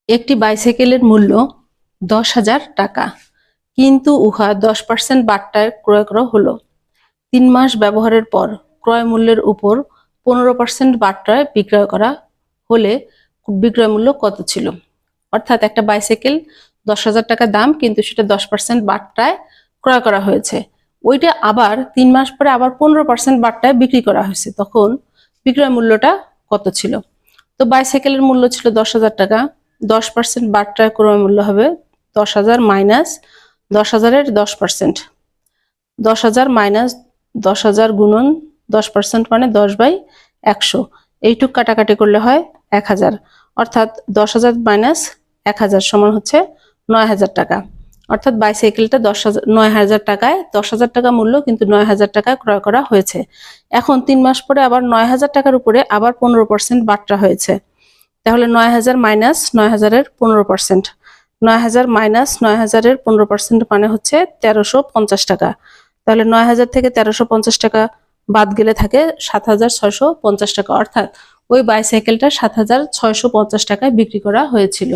একটি বাইসাইকেলের মূল্য 10,000 টাকা, কিন্তু উহা 10% বাট্টায় ক্রয় করা হলো। 3 মাস ব্যবহারের পর ক্রয় মূল্যের উপর 15% বাট্টায় বিক্রয় করা হলে বিক্রয় মূল্য কত ছিল? অর্থাৎ একটা বাইসাইকেল 10,000 টাকা দাম, কিন্তু সেটা 10% বাট্টায় ক্রয় করা হয়েছে। ওইটা আবার 3 মাস পরে আবার 15% বাট্টায় বিক্রি করা হয়েছে, তখন বিক্রয় মূল্যটা কত ছিল? তো বাইসাইকেলের মূল্য ছিল 10,000 টাকা, 10% বাট্টায় ক্রয় মূল্য হবে 10,000 মাইনাস 10,000-এর 10%, 10,000 মাইনাস 10,000 গুণন 10% মানে 10/100। এইটুক কাটাকাটি করলে হয় 1,000, অর্থাৎ 10,000 মাইনাস 1,000 সমান হচ্ছে 9,000 টাকা। অর্থাৎ বাইসাইকেলটা 9,000 টাকায়, 10,000 টাকা মূল্য, কিন্তু 9,000 টাকায় ক্রয় করা হয়েছে। এখন 3 মাস পরে আবার 9,000 টাকার উপরে আবার 15% বাট্টা হয়েছে, তাহলে 9,000 মাইনাস 9,000-এর 15%, 9,000 মাইনাস 9,000-এর 15% মানে হচ্ছে 1,350 টাকা। তাহলে 9,000 থেকে 1,350 টাকা বাদ গেলে থাকে 7,650 টাকা, অর্থাৎ ওই বাইসাইকেলটা 7,650 টাকায় বিক্রি করা হয়েছিল।